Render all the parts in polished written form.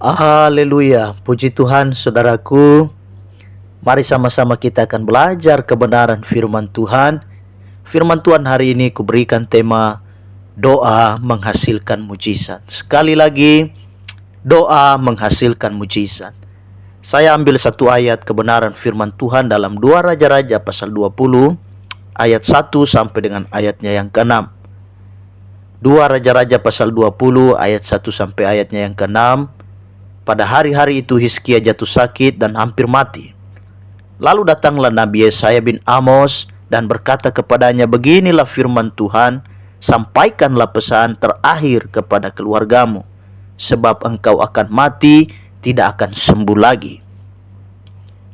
Haleluya, puji Tuhan saudaraku. Mari sama-sama kita akan belajar kebenaran firman Tuhan. Firman Tuhan hari ini kuberikan tema doa menghasilkan mujizat. Sekali lagi, doa menghasilkan mujizat. Saya ambil satu ayat kebenaran firman Tuhan dalam 2 Raja-Raja pasal 20 ayat 1 sampai dengan ayatnya yang ke-6. 2 Raja-Raja pasal 20 ayat 1 sampai ayatnya yang ke-6. Pada hari-hari itu Hizkia jatuh sakit dan hampir mati. Lalu datanglah Nabi Yesaya bin Amos dan berkata kepadanya, "Beginilah firman Tuhan, sampaikanlah pesan terakhir kepada keluargamu, sebab engkau akan mati, tidak akan sembuh lagi."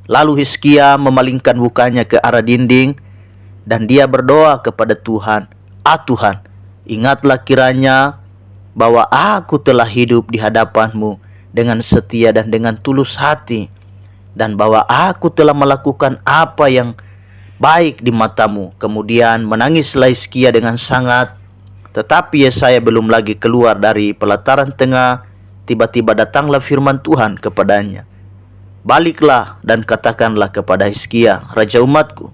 Lalu Hizkia memalingkan mukanya ke arah dinding dan dia berdoa kepada Tuhan, Tuhan, ingatlah kiranya bahwa aku telah hidup di hadapanmu dengan setia dan dengan tulus hati, dan bahwa aku telah melakukan apa yang baik di matamu." Kemudian menangislah Hizkia dengan sangat. Tetapi Yesaya belum lagi keluar dari pelataran tengah, tiba-tiba datanglah firman Tuhan kepadanya, "Baliklah dan katakanlah kepada Hizkia, raja umatku,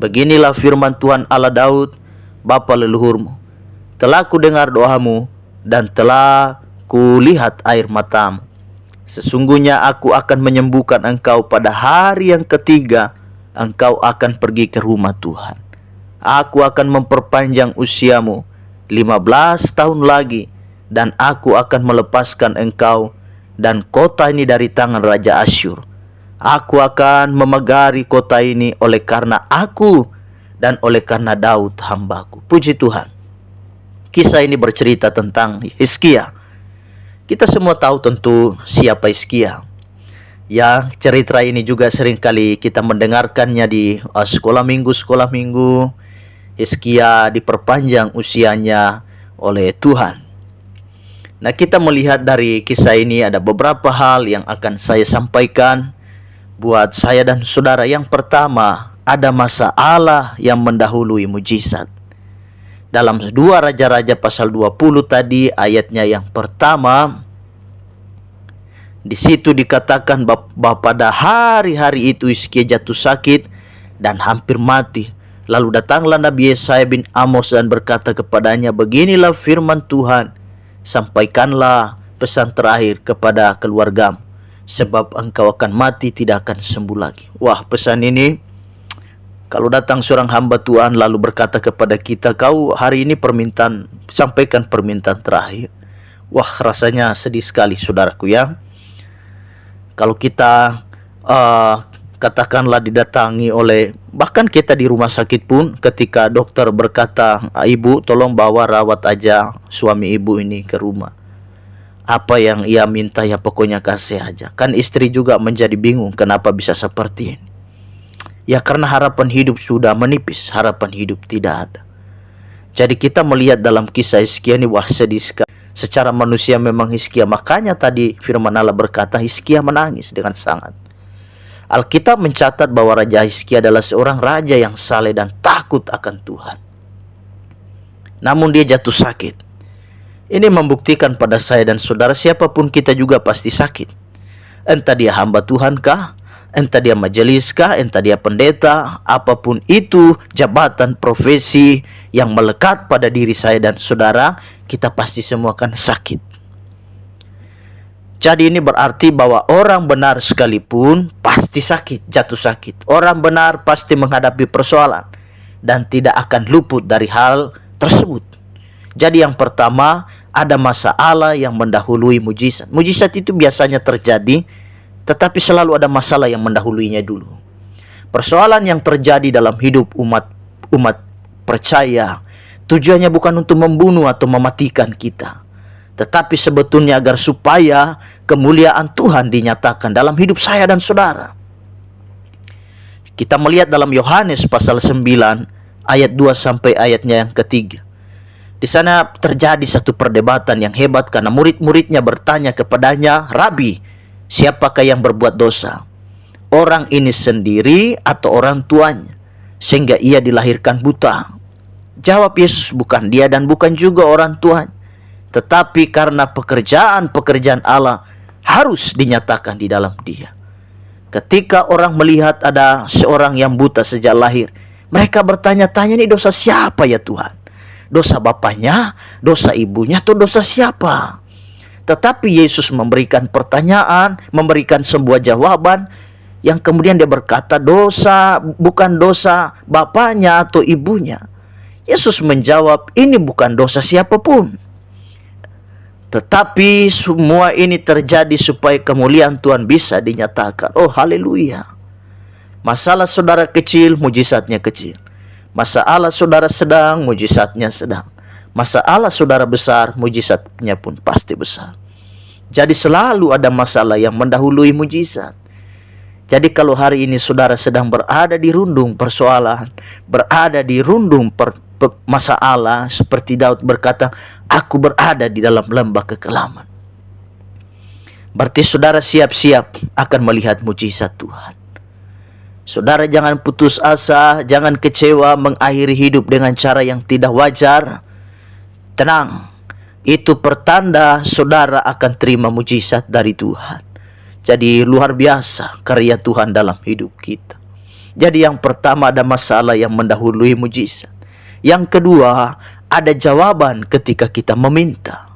beginilah firman Tuhan Allah Daud, bapa leluhurmu. Telah kudengar doamu dan telah kulihat air matamu. Sesungguhnya aku akan menyembuhkan engkau pada hari yang ketiga. Engkau akan pergi ke rumah Tuhan. Aku akan memperpanjang usiamu 15 tahun lagi, dan aku akan melepaskan engkau dan kota ini dari tangan Raja Asyur. Aku akan memegari kota ini oleh karena aku dan oleh karena Daud hambaku." Puji Tuhan. Kisah ini bercerita tentang Hizkia. Kita semua tahu tentu siapa Hizkia. Ya, cerita ini juga seringkali kita mendengarkannya di sekolah minggu. Hizkia diperpanjang usianya oleh Tuhan. Nah, kita melihat dari kisah ini ada beberapa hal yang akan saya sampaikan buat saya dan saudara. Yang pertama, ada masalah yang mendahului mujizat. Dalam 2 Raja-Raja pasal 20 tadi ayatnya yang pertama, di situ dikatakan bahwa pada hari-hari itu Hizkia jatuh sakit dan hampir mati. Lalu datanglah Nabi Yesaya bin Amos dan berkata kepadanya, "Beginilah firman Tuhan, sampaikanlah pesan terakhir kepada keluargamu, sebab engkau akan mati, tidak akan sembuh lagi." Wah, pesan ini kalau datang seorang hamba Tuhan lalu berkata kepada kita, "Kau hari ini sampaikan permintaan terakhir." Wah, rasanya sedih sekali saudaraku ya. Kalau kita katakanlah didatangi oleh, bahkan kita di rumah sakit pun, ketika dokter berkata, "Ibu, tolong bawa rawat aja suami ibu ini ke rumah." Apa yang ia minta ya pokoknya kasih aja. Kan istri juga menjadi bingung kenapa bisa seperti ini. Ya karena harapan hidup sudah menipis, harapan hidup tidak ada. Jadi kita melihat dalam kisah Hizkia ini, wah sedih sekali. Secara manusia memang Hizkia, makanya tadi firman Allah berkata Hizkia menangis dengan sangat. Alkitab mencatat bahwa Raja Hizkia adalah seorang raja yang saleh dan takut akan Tuhan. Namun dia jatuh sakit. Ini membuktikan pada saya dan saudara, siapapun kita juga pasti sakit. Entah dia hamba Tuhan kah, entah dia majelis kah, entah dia pendeta, apapun itu jabatan profesi yang melekat pada diri saya dan saudara, kita pasti semua akan sakit. Jadi ini berarti bahwa orang benar sekalipun pasti sakit, jatuh sakit. Orang benar pasti menghadapi persoalan dan tidak akan luput dari hal tersebut. Jadi yang pertama, ada masalah yang mendahului mujizat. Mujizat itu biasanya terjadi, tetapi selalu ada masalah yang mendahuluinya dulu. Persoalan yang terjadi dalam hidup umat percaya tujuannya bukan untuk membunuh atau mematikan kita, tetapi sebetulnya agar supaya kemuliaan Tuhan dinyatakan dalam hidup saya dan saudara. Kita melihat dalam Yohanes pasal 9 ayat 2 sampai ayatnya yang ketiga. Di sana terjadi satu perdebatan yang hebat karena murid-muridnya bertanya kepadanya, "Rabi, siapakah yang berbuat dosa? Orang ini sendiri atau orang tuanya, sehingga ia dilahirkan buta?" Jawab Yesus, "Bukan dia dan bukan juga orang tuanya, tetapi karena pekerjaan-pekerjaan Allah harus dinyatakan di dalam dia. Ketika orang melihat ada seorang yang buta sejak lahir, mereka bertanya-tanya, ini dosa siapa ya Tuhan? Dosa bapaknya, dosa ibunya, atau dosa siapa? Tetapi Yesus memberikan pertanyaan, memberikan sebuah jawaban yang kemudian dia berkata, dosa bukan dosa bapaknya atau ibunya. Yesus menjawab, ini bukan dosa siapapun. Tetapi semua ini terjadi supaya kemuliaan Tuhan bisa dinyatakan. Oh haleluya. Masalah saudara kecil, mujizatnya kecil. Masalah saudara sedang, mujizatnya sedang. Masalah saudara besar, mujizatnya pun pasti besar. Jadi selalu ada masalah yang mendahului mujizat. Jadi kalau hari ini saudara sedang berada di rundung persoalan, berada di rundung masalah, seperti Daud berkata, aku berada di dalam lembah kekelaman. Berarti saudara siap-siap akan melihat mujizat Tuhan. Saudara jangan putus asa, jangan kecewa mengakhiri hidup dengan cara yang tidak wajar. Tenang, itu pertanda saudara akan terima mujizat dari Tuhan. Jadi luar biasa karya Tuhan dalam hidup kita. Jadi yang pertama ada masalah yang mendahului mujizat. Yang kedua, ada jawaban ketika kita meminta.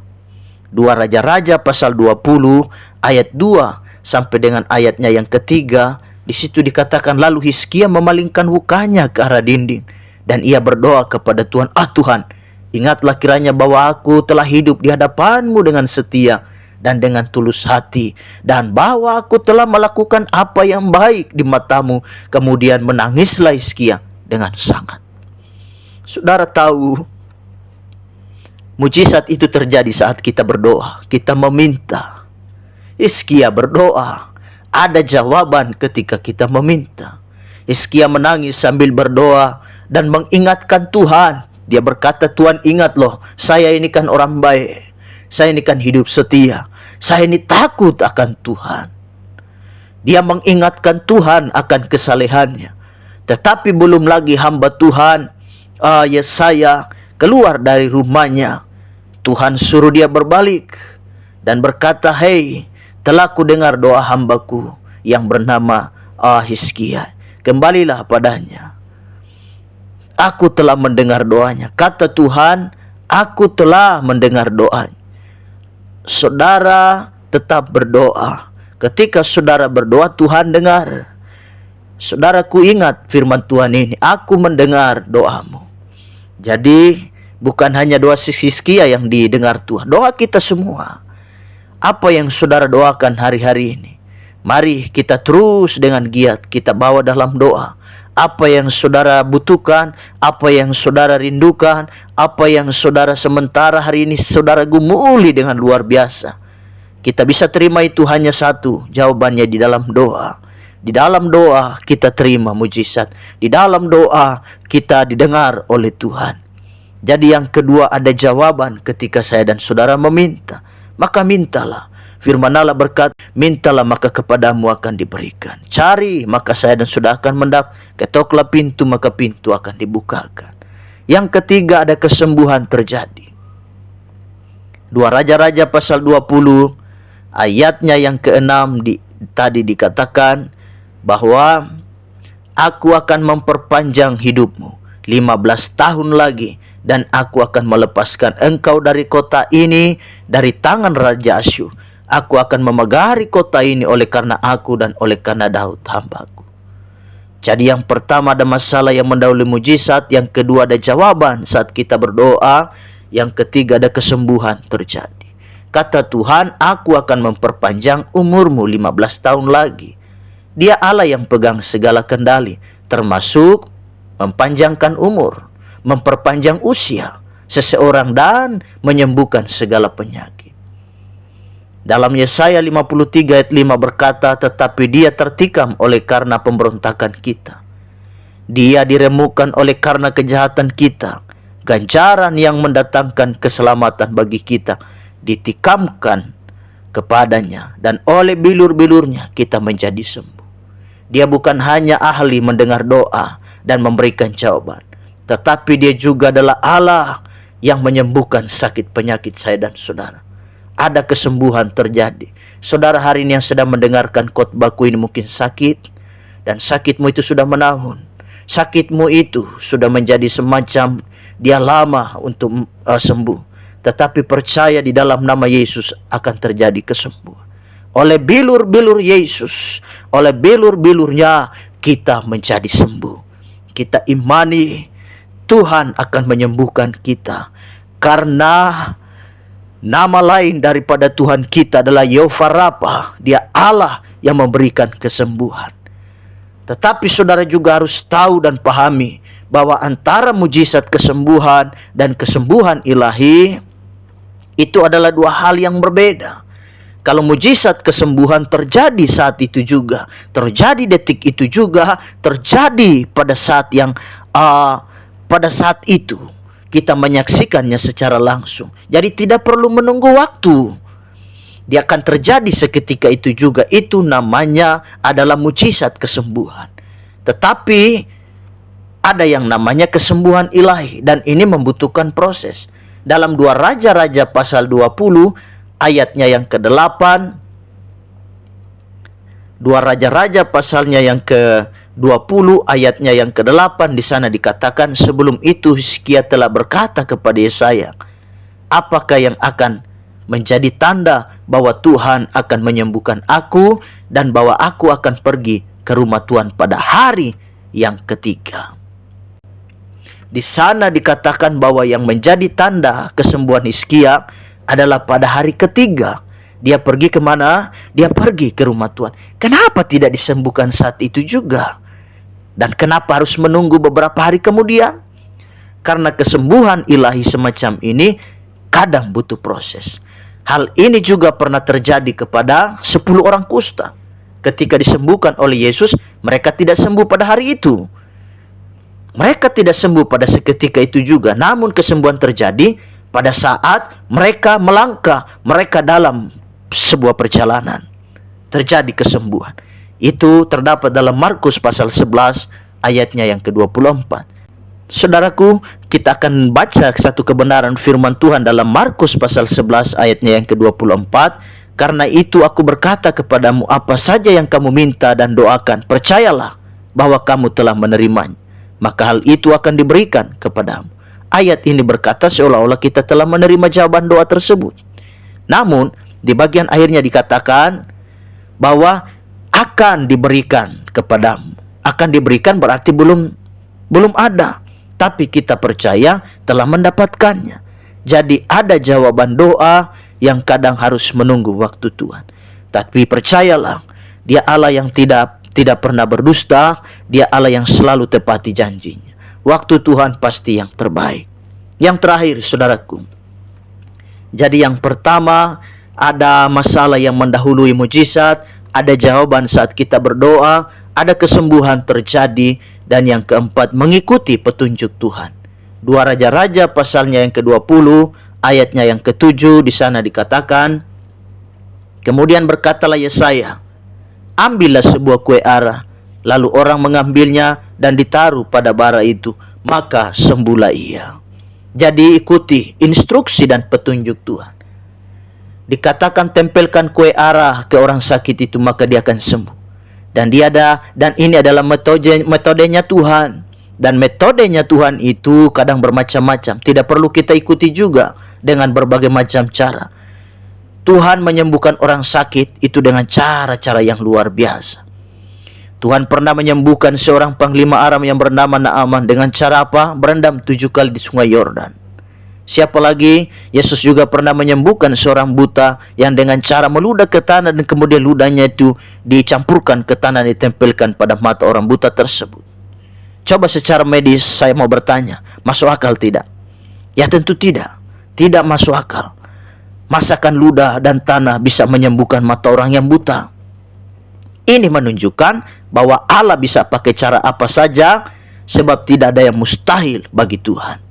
2 Raja-Raja pasal 20 ayat 2 sampai dengan ayatnya yang ketiga, di situ dikatakan, lalu Hizkia memalingkan mukanya ke arah dinding dan ia berdoa kepada Tuhan, Tuhan, ingatlah kiranya bahwa aku telah hidup di hadapan-Mu dengan setia dan dengan tulus hati, dan bahwa aku telah melakukan apa yang baik di mata-Mu. Kemudian menangislah Hizkia dengan sangat. Saudara tahu, mujizat itu terjadi saat kita berdoa, kita meminta. Hizkia berdoa, ada jawaban ketika kita meminta. Hizkia menangis sambil berdoa dan mengingatkan Tuhan. Dia berkata, Tuhan ingat loh, saya ini kan orang baik, saya ini kan hidup setia, saya ini takut akan Tuhan. Dia mengingatkan Tuhan akan kesalehannya. Tetapi belum lagi hamba Tuhan Yesaya keluar dari rumahnya, Tuhan suruh dia berbalik dan berkata, hei, telah ku dengar doa hambaku yang bernama Hizkia, kembalilah padanya. Aku telah mendengar doanya. Kata Tuhan, aku telah mendengar doanya. Saudara tetap berdoa. Ketika saudara berdoa, Tuhan dengar. Saudaraku ingat firman Tuhan ini, aku mendengar doamu. Jadi bukan hanya doa Hizkia yang didengar Tuhan, doa kita semua. Apa yang saudara doakan hari-hari ini, mari kita terus dengan giat kita bawa dalam doa. Apa yang saudara butuhkan, apa yang saudara rindukan, apa yang saudara sementara hari ini saudara gumuli dengan luar biasa, kita bisa terima itu hanya satu, jawabannya di dalam doa. Di dalam doa kita terima mujizat. Di dalam doa kita didengar oleh Tuhan. Jadi yang kedua ada jawaban ketika saya dan saudara meminta. Maka mintalah. Firman Allah berkata, mintalah maka kepadamu akan diberikan. Cari maka saya dan saudara akan mendapat. Ketoklah pintu maka pintu akan dibukakan. Yang ketiga ada kesembuhan terjadi. 2 Raja-Raja pasal 20 ayatnya yang ke-6 tadi dikatakan bahwa aku akan memperpanjang hidupmu 15 tahun lagi, dan aku akan melepaskan engkau dari kota ini, dari tangan Raja Asyur. Aku akan memegari kota ini oleh karena aku dan oleh karena Daud hambaku. Jadi yang pertama ada masalah yang mendahului mujizat, yang kedua ada jawaban saat kita berdoa, yang ketiga ada kesembuhan terjadi. Kata Tuhan, aku akan memperpanjang umurmu 15 tahun lagi. Dia Allah yang pegang segala kendali, termasuk mempanjangkan umur, memperpanjang usia seseorang dan menyembuhkan segala penyakit. Dalam Yesaya 53 ayat 5 berkata, tetapi dia tertikam oleh karena pemberontakan kita. Dia diremukkan oleh karena kejahatan kita. Ganjaran yang mendatangkan keselamatan bagi kita ditikamkan kepadanya, dan oleh bilur-bilurnya kita menjadi sembuh. Dia bukan hanya ahli mendengar doa dan memberikan jawaban, tetapi dia juga adalah Allah yang menyembuhkan sakit penyakit saya dan saudara. ada kesembuhan terjadi. Saudara hari ini yang sedang mendengarkan khotbahku ini mungkin sakit, dan sakitmu itu sudah menahun. Sakitmu itu sudah menjadi semacam dia lama untuk sembuh. Tetapi percaya di dalam nama Yesus akan terjadi kesembuhan. Oleh bilur-bilur Yesus, oleh bilur-bilurnya kita menjadi sembuh. Kita imani Tuhan akan menyembuhkan kita. Karena nama lain daripada Tuhan kita adalah Yehovah Rafa. Dia Allah yang memberikan kesembuhan. Tetapi saudara juga harus tahu dan pahami bahwa antara mujizat kesembuhan dan kesembuhan ilahi itu adalah dua hal yang berbeda. Kalau mujizat kesembuhan terjadi saat itu juga, terjadi detik itu juga, terjadi pada saat yang pada saat itu kita menyaksikannya secara langsung. Jadi tidak perlu menunggu waktu. Dia akan terjadi seketika itu juga. Itu namanya adalah mujizat kesembuhan. Tetapi ada yang namanya kesembuhan ilahi, dan ini membutuhkan proses. Dalam 2 Raja-Raja pasal 20 ayatnya yang ke-8, 2 Raja-Raja pasalnya yang ke-20 ayatnya yang ke-8, di sana dikatakan, sebelum itu Hizkia telah berkata kepada Yesaya, apakah yang akan menjadi tanda bahwa Tuhan akan menyembuhkan aku dan bahwa aku akan pergi ke rumah Tuhan pada hari yang ketiga. Di sana dikatakan bahwa yang menjadi tanda kesembuhan Hizkia adalah pada hari ketiga. Dia pergi kemana? Dia pergi ke rumah Tuhan. Kenapa tidak disembuhkan saat itu juga? Dan kenapa harus menunggu beberapa hari kemudian? Karena kesembuhan ilahi semacam ini kadang butuh proses. Hal ini juga pernah terjadi kepada 10 orang kusta. Ketika disembuhkan oleh Yesus, mereka tidak sembuh pada hari itu. Mereka tidak sembuh pada seketika itu juga. Namun kesembuhan terjadi pada saat mereka melangkah, mereka dalam sebuah perjalanan. Terjadi kesembuhan. Itu terdapat dalam Markus pasal 11 ayatnya yang ke-24. Saudaraku, kita akan baca satu kebenaran firman Tuhan dalam Markus pasal 11 ayatnya yang ke-24. Karena itu aku berkata kepadamu, apa saja yang kamu minta dan doakan, percayalah bahwa kamu telah menerimanya, maka hal itu akan diberikan kepadamu. Ayat ini berkata seolah-olah kita telah menerima jawaban doa tersebut. Namun di bagian akhirnya dikatakan bahwa akan diberikan kepadamu. Akan diberikan berarti belum ada, tapi kita percaya telah mendapatkannya. Jadi ada jawaban doa yang kadang harus menunggu waktu Tuhan. Tapi percayalah, Dia Allah yang tidak pernah berdusta. Dia Allah yang selalu tepati janjinya. Waktu Tuhan pasti yang terbaik. Yang terakhir, saudaraku, jadi yang pertama, ada masalah yang mendahului mujizat, ada jawaban saat kita berdoa, ada kesembuhan terjadi, dan yang keempat, mengikuti petunjuk Tuhan. 2 Raja-Raja pasalnya yang ke-20 ayatnya yang ke-7, di sana dikatakan, kemudian berkatalah Yesaya, ambillah sebuah kue ara, lalu orang mengambilnya dan ditaruh pada bara itu, maka sembuhlah ia. Jadi ikuti instruksi dan petunjuk Tuhan. Dikatakan tempelkan kue ara ke orang sakit itu, maka dia akan sembuh. Dan ini adalah metodenya Tuhan. Dan metodenya Tuhan itu kadang bermacam-macam. Tidak perlu kita ikuti juga dengan berbagai macam cara. Tuhan menyembuhkan orang sakit itu dengan cara-cara yang luar biasa. Tuhan pernah menyembuhkan seorang panglima Aram yang bernama Naaman dengan cara apa? Berendam 7 kali di sungai Yordan. Siapa lagi? Yesus juga pernah menyembuhkan seorang buta yang dengan cara meludah ke tanah dan kemudian ludahnya itu dicampurkan ke tanah, ditempelkan pada mata orang buta tersebut. Coba secara medis saya mau bertanya, masuk akal tidak? Ya tentu tidak. Tidak masuk akal. Masakan ludah dan tanah bisa menyembuhkan mata orang yang buta? Ini menunjukkan bahwa Allah bisa pakai cara apa saja, sebab tidak ada yang mustahil bagi Tuhan.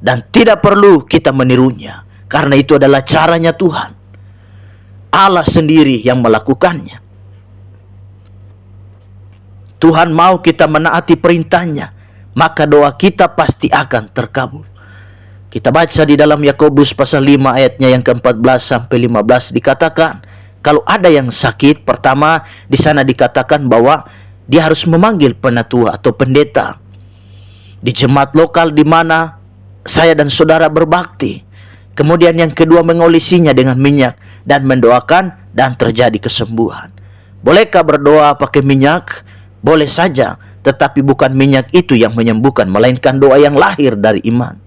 Dan tidak perlu kita menirunya, karena itu adalah caranya Tuhan. Allah sendiri yang melakukannya. Tuhan mau kita menaati perintahnya, maka doa kita pasti akan terkabul. Kita baca di dalam Yakobus pasal 5 ayatnya yang ke-14 sampai 15 dikatakan, kalau ada yang sakit, pertama di sana dikatakan bahwa dia harus memanggil penatua atau pendeta di jemaat lokal di mana saya dan saudara berbakti. Kemudian yang kedua, mengolesinya dengan minyak dan mendoakan dan terjadi kesembuhan. Bolehkah berdoa pakai minyak? Boleh saja, tetapi bukan minyak itu yang menyembuhkan, melainkan doa yang lahir dari iman.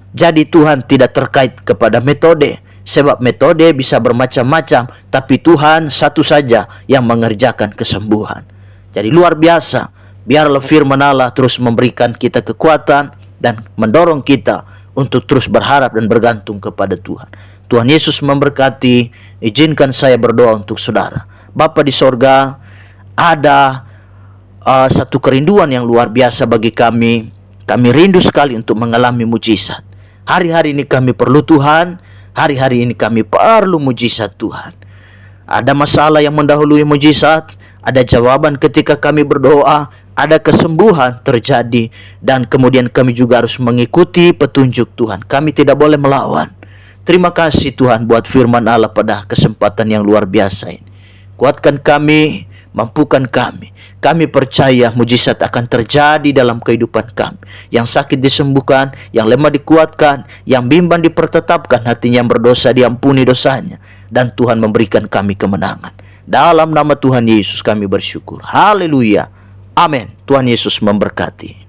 Jadi Tuhan tidak terkait kepada metode, sebab metode bisa bermacam-macam, tapi Tuhan satu saja yang mengerjakan kesembuhan. Jadi luar biasa, biarlah firman Allah terus memberikan kita kekuatan dan mendorong kita untuk terus berharap dan bergantung kepada Tuhan. Tuhan Yesus memberkati. Izinkan saya berdoa untuk saudara. Bapa di sorga, ada satu kerinduan yang luar biasa bagi kami. Kami rindu sekali untuk mengalami mujizat. Hari-hari ini kami perlu Tuhan. Hari-hari ini kami perlu mujizat Tuhan. Ada masalah yang mendahului mujizat. Ada jawaban ketika kami berdoa. Ada kesembuhan terjadi. Dan kemudian kami juga harus mengikuti petunjuk Tuhan. Kami tidak boleh melawan. Terima kasih Tuhan buat firman Allah pada kesempatan yang luar biasa ini. Kuatkan kami, mampukan kami. Kami percaya mujizat akan terjadi dalam kehidupan kami. Yang sakit disembuhkan, yang lemah dikuatkan, yang bimbang dipertetapkan, hatinya yang berdosa diampuni dosanya. Dan Tuhan memberikan kami kemenangan. Dalam nama Tuhan Yesus kami bersyukur. Haleluya. Amin. Tuhan Yesus memberkati.